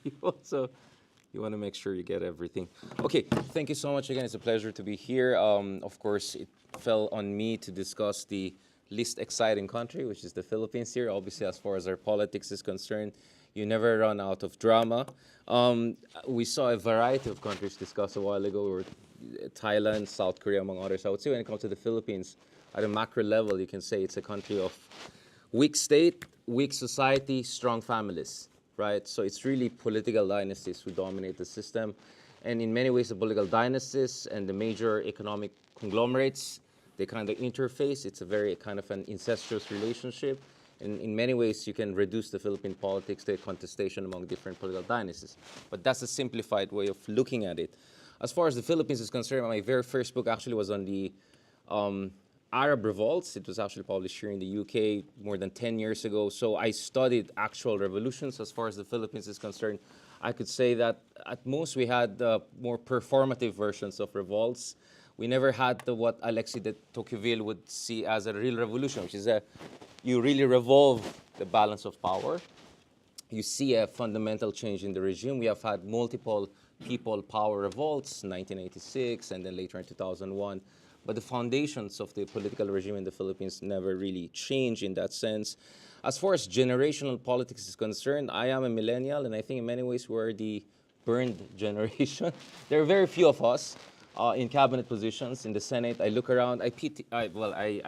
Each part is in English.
people, so you want to make sure you get everything. Okay, thank you so much again. It's a pleasure to be here. Of course, it fell on me to discuss the least exciting country, which is the Philippines here. Obviously, as far as our politics is concerned, you never run out of drama. We saw a variety of countries discussed a while ago, or Thailand, South Korea, among others. I would say when it comes to the Philippines, at a macro level, you can say it's a country of weak state, weak society, strong families, right? So it's really political dynasties who dominate the system. And in many ways, the political dynasties and the major economic conglomerates, they kind of interface. It's a very kind of an incestuous relationship. And in many ways, you can reduce the Philippine politics to a contestation among different political dynasties. But that's a simplified way of looking at it. As far as the Philippines is concerned, my very first book actually was on the Arab revolts. It was actually published here in the UK more than 10 years ago. So I studied actual revolutions as far as the Philippines is concerned. I could say that at most we had more performative versions of revolts. We never had what Alexis de Tocqueville would see as a real revolution, which is you really revolve the balance of power. You see a fundamental change in the regime. We have had multiple people power revolts, 1986 and then later in 2001. But the foundations of the political regime in the Philippines never really changed in that sense. As far as generational politics is concerned, I am a millennial, and I think in many ways we're the burned generation. There are very few of us in cabinet positions in the Senate. I look around, I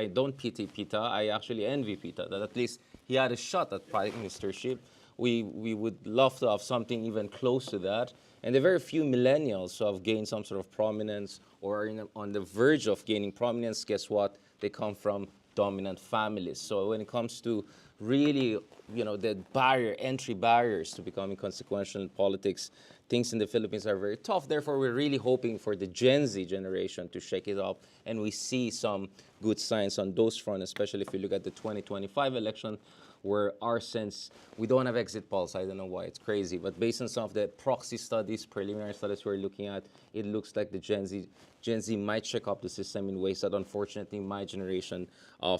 don't pity Pita, I actually envy Pita, that at least he had a shot at prime ministership. We would love to have something even close to that. And there are very few millennials who have gained some sort of prominence or are on the verge of gaining prominence. Guess what? They come from dominant families. So when it comes to really, the entry barriers to becoming consequential in politics, things in the Philippines are very tough. Therefore, we're really hoping for the Gen Z generation to shake it up. And we see some good signs on those fronts, especially if you look at the 2025 election, where our sense, we don't have exit polls. I don't know why, it's crazy. But based on some of the proxy studies, preliminary studies we're looking at, it looks like the Gen Z might shake up the system in ways that unfortunately my generation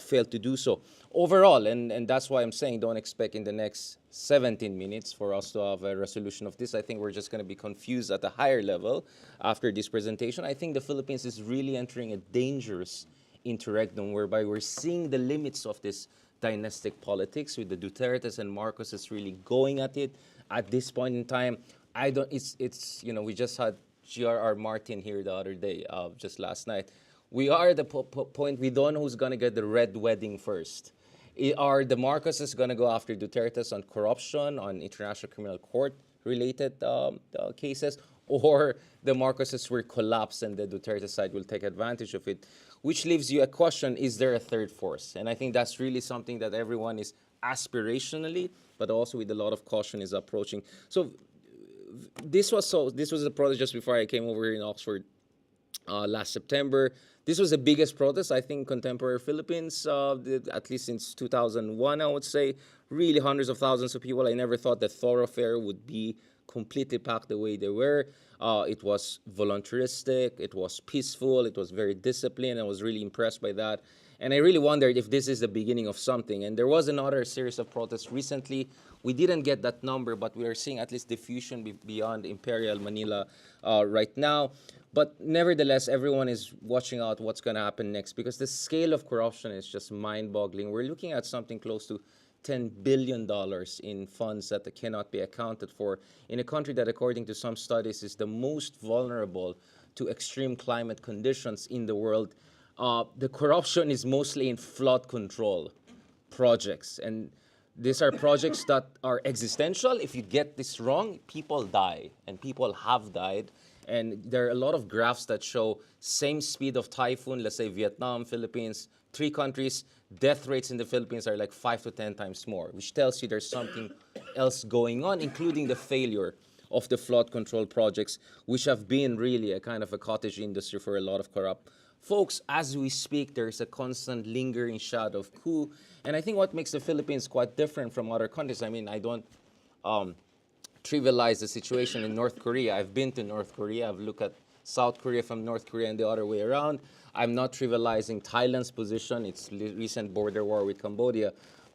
failed to do so. Overall, and that's why I'm saying don't expect in the next 17 minutes for us to have a resolution of this. I think we're just going to be confused at a higher level after this presentation. I think the Philippines is really entering a dangerous interregnum whereby we're seeing the limits of this dynastic politics with the Dutertes and Marcoses really going at it. At this point in time, we just had G.R.R. Martin here the other day, just last night. We are at the point we don't know who's going to get the red wedding first. Are the Marcoses going to go after Dutertes on corruption, on International Criminal Court related cases, or the Marcoses will collapse and the Duterte side will take advantage of it? Which leaves you a question, is there a third force? And I think that's really something that everyone is aspirationally, but also with a lot of caution is approaching. So this was a protest just before I came over here in Oxford last September. This was the biggest protest, I think, in contemporary Philippines, at least since 2001, I would say. Really hundreds of thousands of people. I never thought the thoroughfare would be completely packed the way they were. It was voluntaristic, it was peaceful, it was very disciplined. I was really impressed by that. And I really wondered if this is the beginning of something. And there was another series of protests recently. We didn't get that number, but we are seeing at least diffusion beyond Imperial Manila right now. But nevertheless, everyone is watching out what's going to happen next because the scale of corruption is just mind-boggling. We're looking at something close to $10 billion in funds that cannot be accounted for in a country that, according to some studies, is the most vulnerable to extreme climate conditions in the world. The corruption is mostly in flood control projects. And these are projects that are existential. If you get this wrong, people die, and people have died. And there are a lot of graphs that show same speed of typhoon, let's say Vietnam, Philippines, 3 countries, death rates in the Philippines are like 5 to 10 times more, which tells you there's something else going on, including the failure of the flood control projects, which have been really a kind of a cottage industry for a lot of corrupt folks. As we speak, there's a constant lingering shadow of coup. And I think what makes the Philippines quite different from other countries, I mean, I don't trivialize the situation in North Korea. I've been to North Korea. I've looked at South Korea from North Korea and the other way around. I'm not trivializing Thailand's position, its recent border war with Cambodia.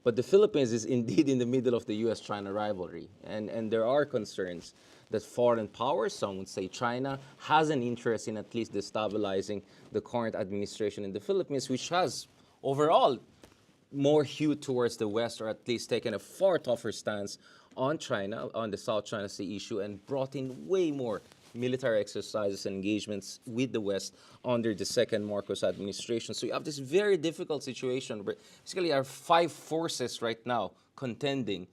But the Philippines is indeed in the middle of the U.S.-China rivalry, and there are concerns that foreign powers, some would say China, has an interest in at least destabilizing the current administration in the Philippines, which has overall more hewed towards the West, or at least taken a far tougher stance on China, on the South China Sea issue, and brought in way more military exercises and engagements with the West under the second Marcos administration. So you have this very difficult situation where basically there are five forces right now contending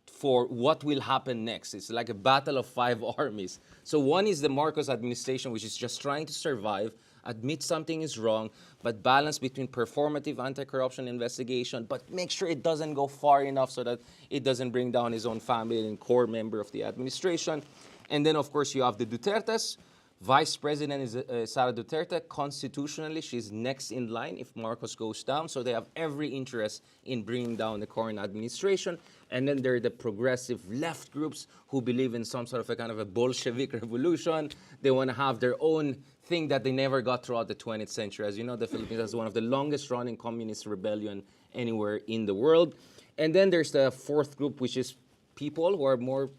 for what will happen next. It's like a battle of five armies. So one is the Marcos administration, which is just trying to survive, admit something is wrong, but balance between performative anti-corruption investigation, but make sure it doesn't go far enough so that it doesn't bring down his own family and core member of the administration. And then, of course, you have the Dutertes. Vice President is Sara Duterte. Constitutionally, she's next in line if Marcos goes down. So they have every interest in bringing down the current administration. And then there are the progressive left groups who believe in some sort of a kind of a Bolshevik revolution. They want to have their own thing that they never got throughout the 20th century. As you know, the Philippines has one of the longest running communist rebellion anywhere in the world. And then there's the fourth group, which is people who are more,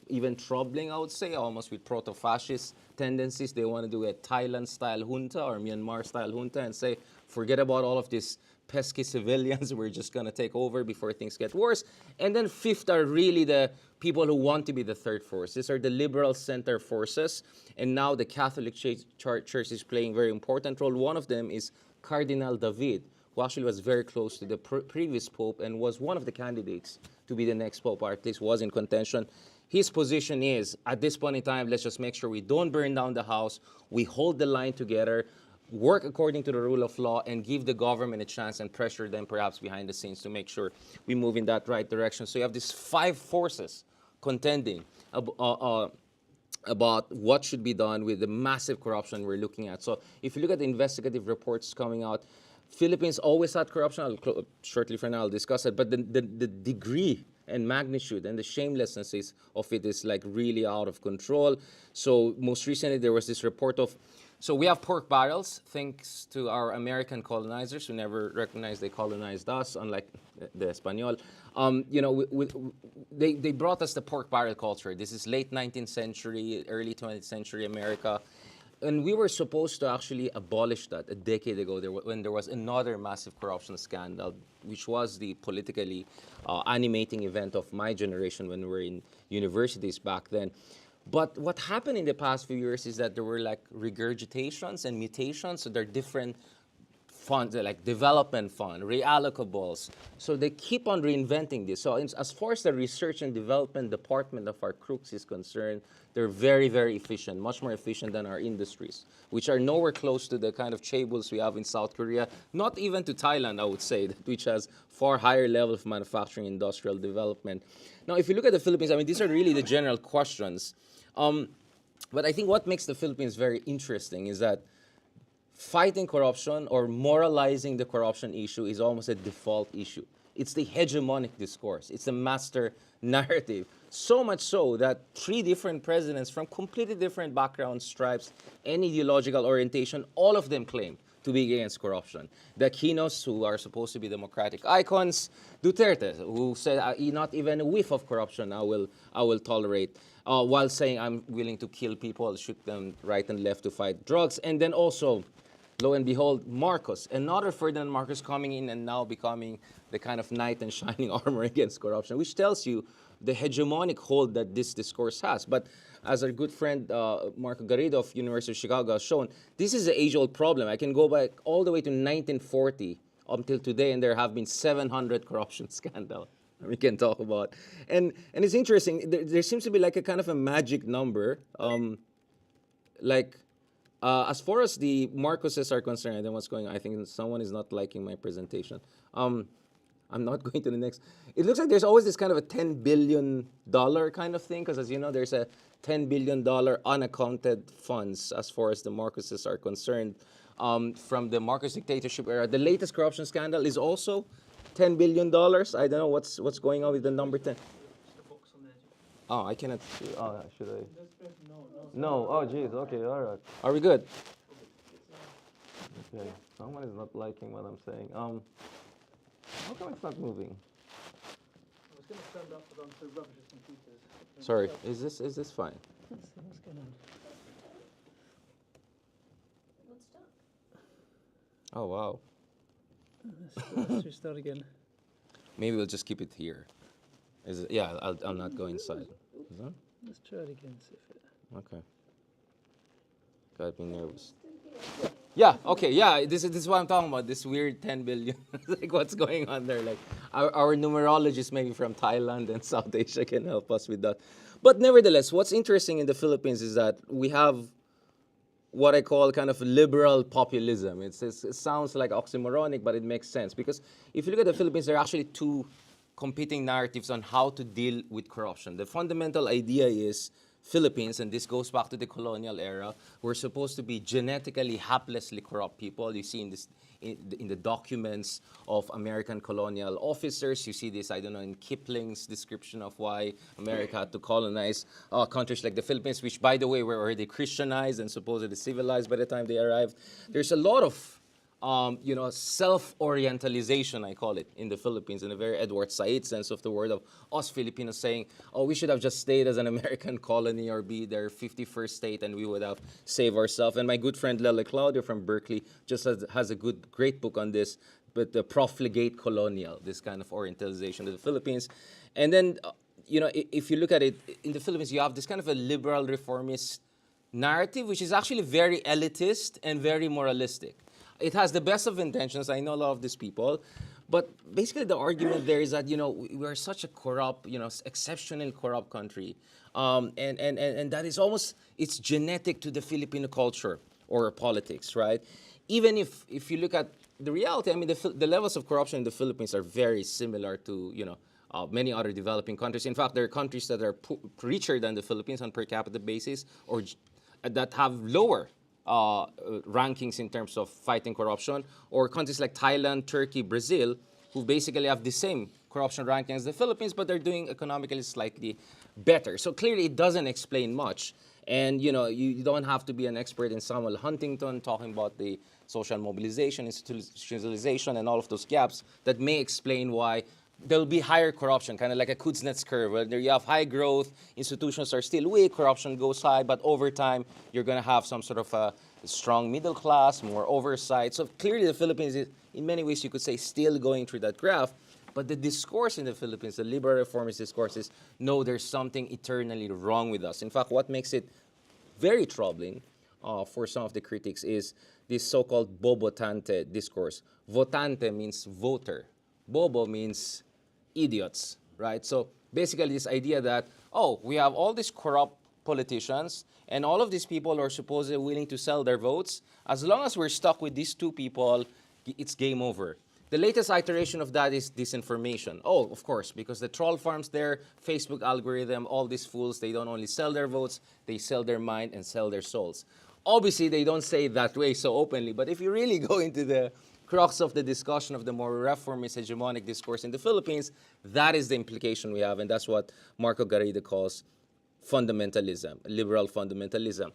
even troubling, I would say, almost with proto-fascist tendencies. They want to do a Thailand-style junta or Myanmar-style junta and say, forget about all of these pesky civilians, we're just going to take over before things get worse. And then fifth are really the people who want to be the third force. These are the liberal center forces. And now the Catholic Church is playing a very important role. One of them is Cardinal David, who actually was very close to the previous pope and was one of the candidates to be the next pope, or at least was in contention. His position is, at this point in time, let's just make sure we don't burn down the house, we hold the line together, work according to the rule of law, and give the government a chance and pressure them perhaps behind the scenes to make sure we move in that right direction. So you have these five forces contending about what should be done with the massive corruption we're looking at. So if you look at the investigative reports coming out, Philippines always had corruption. Shortly from now, I'll discuss it. But the degree and magnitude and the shamelessness of it is like really out of control. So most recently, there was this report of, so we have pork barrels, thanks to our American colonizers who never recognized they colonized us, unlike the Espanol. They brought us the pork barrel culture. This is late 19th century, early 20th century America. And we were supposed to actually abolish that a decade ago when there was another massive corruption scandal, which was the politically animating event of my generation when we were in universities back then. But what happened in the past few years is that there were like regurgitations and mutations. So there are different funds, like development fund, reallocables. So they keep on reinventing this. So as far as the research and development department of our crooks is concerned, they're very, very efficient, much more efficient than our industries, which are nowhere close to the kind of chaebols we have in South Korea, not even to Thailand, I would say, which has far higher level of manufacturing industrial development. Now, if you look at the Philippines, I mean, these are really the general questions. But I think what makes the Philippines very interesting is that fighting corruption or moralizing the corruption issue is almost a default issue. It's the hegemonic discourse. It's the master narrative. So much so that three different presidents from completely different backgrounds, stripes, and ideological orientation, all of them claim to be against corruption. The Aquinos, who are supposed to be democratic icons, Duterte, who said not even a whiff of corruption I will tolerate, while saying I'm willing to kill people, shoot them right and left to fight drugs. And then also, lo and behold, Marcos, another Ferdinand Marcos coming in and now becoming the kind of knight in shining armor against corruption, which tells you the hegemonic hold that this discourse has. But as our good friend Marco Garrido of University of Chicago has shown, this is an age-old problem. I can go back all the way to 1940 until today, and there have been 700 corruption scandals we can talk about. And it's interesting, there seems to be like a kind of a magic number, as far as the Marcoses are concerned, and then what's going on, I think someone is not liking my presentation. I'm not going to the next. It looks like there's always this kind of a $10 billion kind of thing, because as you know, there's a $10 billion unaccounted funds as far as the Marcoses are concerned from the Marcos dictatorship era. The latest corruption scandal is also $10 billion. I don't know what's going on with the number 10. Oh, I cannot see. Oh, should I? No. Oh, geez. Okay, all right. Are we good? Okay. Someone is not liking what I'm saying. How come it's not moving? going to stand up for them to rubbish his computers. Sorry, is this fine? Let's see what's going on. What's stuck? Oh wow. Let's restart again. Maybe we'll just keep it here. Is it? Yeah, I'll not go inside. Is that? Let's try it again. See if it. Okay. Got me nervous. Yeah. Okay. Yeah. This is what I'm talking about. This weird 10 billion. Like what's going on there? Like our numerologists maybe from Thailand and South Asia can help us with that. But nevertheless, what's interesting in the Philippines is that we have what I call kind of liberal populism. It sounds like oxymoronic, but it makes sense because if you look at the Philippines, there are actually two competing narratives on how to deal with corruption. The fundamental idea is Philippines, and this goes back to the colonial era, we're supposed to be genetically haplessly corrupt people. You see in the documents of American colonial officers, you see this, I don't know, in Kipling's description of why America had to colonize countries like the Philippines, which, by the way, were already Christianized and supposedly civilized by the time they arrived. There's a lot of self-orientalization, I call it, in the Philippines, in a very Edward Said sense of the word, of us Filipinos saying, oh, we should have just stayed as an American colony or be their 51st state and we would have saved ourselves. And my good friend Lele Claudio from Berkeley just has a great book on this, but the profligate colonial, this kind of orientalization of the Philippines. And then, if you look at it, in the Philippines, you have this kind of a liberal reformist narrative, which is actually very elitist and very moralistic. It has the best of intentions. I know a lot of these people. But basically the argument there is that, we're such a corrupt, exceptionally corrupt country. And that is almost, it's genetic to the Filipino culture or politics, right? Even if you look at the reality, I mean, the levels of corruption in the Philippines are very similar to, many other developing countries. In fact, there are countries that are richer than the Philippines on per capita basis or that have lower rankings in terms of fighting corruption, or countries like Thailand, Turkey, Brazil, who basically have the same corruption ranking as the Philippines, but they're doing economically slightly better. So clearly it doesn't explain much. And, you don't have to be an expert in Samuel Huntington talking about the social mobilization, institutionalization, and all of those gaps that may explain why there'll be higher corruption, kind of like a Kuznets curve, where you have high growth, institutions are still weak, corruption goes high, but over time, you're going to have some sort of a strong middle class, more oversight. So clearly the Philippines is, in many ways, you could say, still going through that graph. But the discourse in the Philippines, the liberal reformist discourse is, no, there's something eternally wrong with us. In fact, what makes it very troubling for some of the critics is this so-called Bobotante discourse. Votante means voter. Bobo means idiots, right? So basically this idea that, we have all these corrupt politicians and all of these people are supposedly willing to sell their votes. As long as we're stuck with these two people, it's game over. The latest iteration of that is disinformation. Oh, of course, because the troll farms there, Facebook algorithm, all these fools, they don't only sell their votes, they sell their mind and sell their souls. Obviously, they don't say it that way so openly, but if you really go into the crux of the discussion of the more reformist hegemonic discourse in the Philippines, that is the implication we have, and that's what Marco Garrido calls fundamentalism, liberal fundamentalism.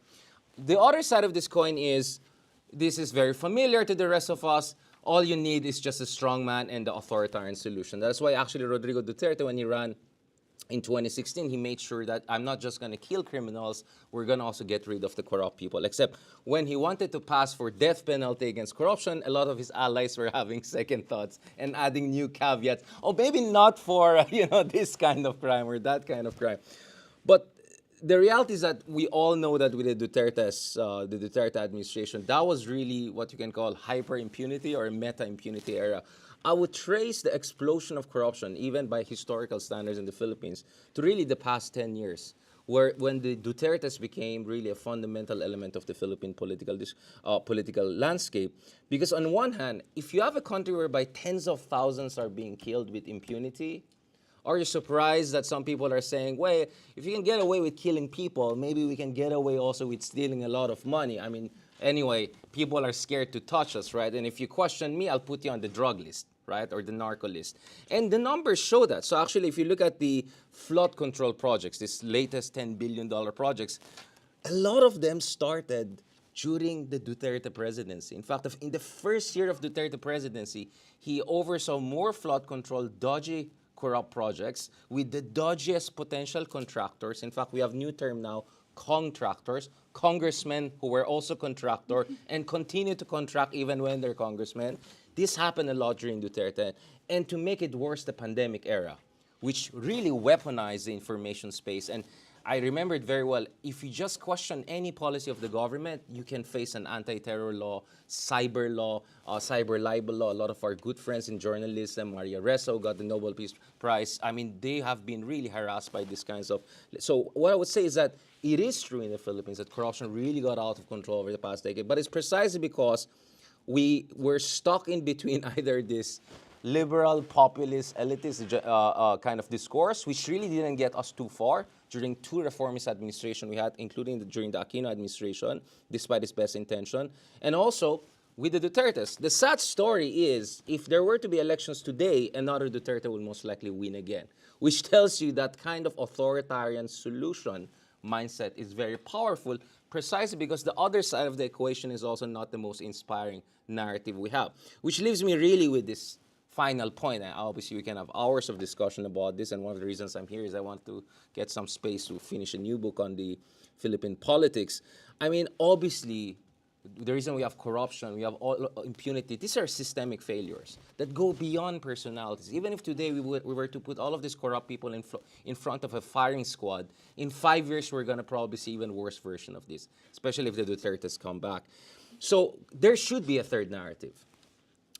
The other side of this coin is, this is very familiar to the rest of us, all you need is just a strong man and the authoritarian solution. That's why actually Rodrigo Duterte, when he ran in 2016, he made sure that I'm not just going to kill criminals, we're going to also get rid of the corrupt people. Except when he wanted to pass for death penalty against corruption, a lot of his allies were having second thoughts and adding new caveats. Oh, maybe not for, this kind of crime or that kind of crime. But the reality is that we all know that with the Duterte administration, that was really what you can call hyper-impunity or meta-impunity era. I would trace the explosion of corruption, even by historical standards in the Philippines, to really the past 10 years, when the Dutertes became really a fundamental element of the Philippine political landscape. Because on one hand, if you have a country whereby tens of thousands are being killed with impunity, are you surprised that some people are saying, well, if you can get away with killing people, maybe we can get away also with stealing a lot of money? I mean, anyway, people are scared to touch us, right? And if you question me, I'll put you on the drug list, right? Or the narco list. And the numbers show that. So actually, if you look at the flood control projects, this latest $10 billion projects, a lot of them started during the Duterte presidency. In fact, in the first year of Duterte presidency, he oversaw more flood control, dodgy corrupt projects with the dodgiest potential contractors. In fact, we have new term now, contractors, congressmen who were also contractor and continue to contract even when they're congressmen. This happened a lot during Duterte. And to make it worse, the pandemic era, which really weaponized the information space. And I remember it very well. If you just question any policy of the government, you can face an anti-terror law, cyber libel law. A lot of our good friends in journalism, Maria Ressa, who got the Nobel Peace Prize, I mean, they have been really harassed by these kinds of... So what I would say is that it is true in the Philippines that corruption really got out of control over the past decade, but it's precisely because we were stuck in between either this liberal, populist, elitist kind of discourse, which really didn't get us too far during two reformist administrations we had, including during the Aquino administration, despite its best intention, and also with the Dutertes. The sad story is, if there were to be elections today, another Duterte will most likely win again, which tells you that kind of authoritarian solution mindset is very powerful, precisely because the other side of the equation is also not the most inspiring narrative we have, which leaves me really with this final point. And obviously, we can have hours of discussion about this, and one of the reasons I'm here is I want to get some space to finish a new book on the Philippine politics. I mean, obviously, the reason we have corruption, we have all impunity, these are systemic failures that go beyond personalities. Even if today we were to put all of these corrupt people in front of a firing squad, in 5 years we're going to probably see even worse version of this, especially if the Dutertes come back. So there should be a third narrative.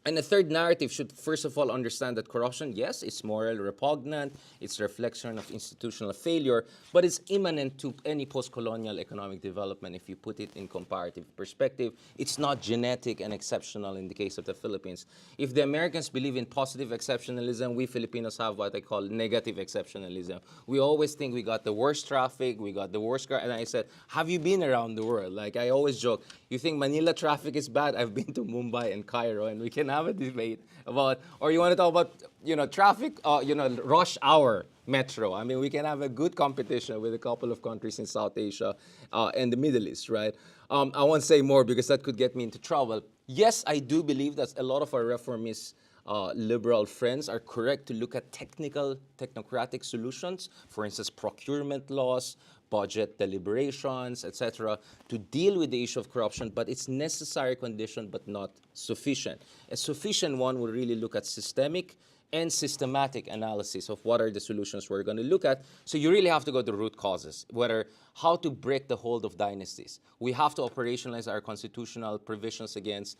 And the third narrative should, first of all, understand that corruption, yes, it's moral repugnant, it's a reflection of institutional failure, but it's immanent to any post-colonial economic development if you put it in comparative perspective. It's not genetic and exceptional in the case of the Philippines. If the Americans believe in positive exceptionalism, we Filipinos have what I call negative exceptionalism. We always think we got the worst traffic, we got the worst car, and I said, have you been around the world? Like I always joke, you think Manila traffic is bad? I've been to Mumbai and Cairo, and we can have a debate about, or you want to talk about, traffic, rush hour metro. I mean, we can have a good competition with a couple of countries in South Asia and the Middle East, right? I won't say more because that could get me into trouble. Yes, I do believe that a lot of our reformist liberal friends are correct to look at technocratic solutions, for instance, procurement laws, budget deliberations, etc., to deal with the issue of corruption, but it's necessary condition but not sufficient. A sufficient one will really look at systemic and systematic analysis of what are the solutions we're going to look at. So you really have to go to root causes, how to break the hold of dynasties. We have to operationalize our constitutional provisions against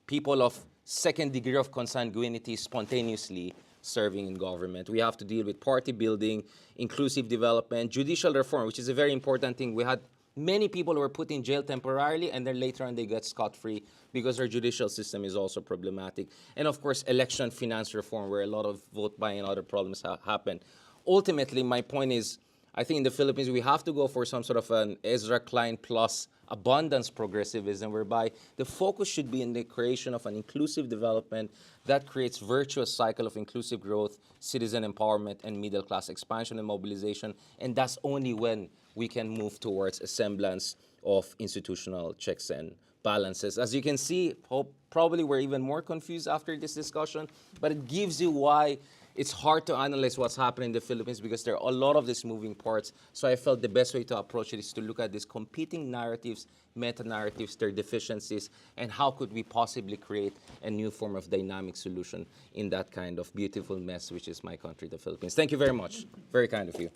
people of second degree of consanguinity spontaneously serving in government. We have to deal with party building, inclusive development, judicial reform, which is a very important thing. We had many people who were put in jail temporarily, and then later on they got scot-free because our judicial system is also problematic. And of course, election finance reform, where a lot of vote buying and other problems happen. Ultimately, my point is, I think in the Philippines, we have to go for some sort of an Ezra Klein plus abundance progressivism, whereby the focus should be in the creation of an inclusive development that creates virtuous cycle of inclusive growth, citizen empowerment, and middle class expansion and mobilization. And that's only when we can move towards a semblance of institutional checks and balances. As you can see, probably we're even more confused after this discussion, but it gives you why it's hard to analyze what's happening in the Philippines because there are a lot of these moving parts. So I felt the best way to approach it is to look at these competing narratives, meta-narratives, their deficiencies, and how could we possibly create a new form of dynamic solution in that kind of beautiful mess, which is my country, the Philippines. Thank you very much. Very kind of you.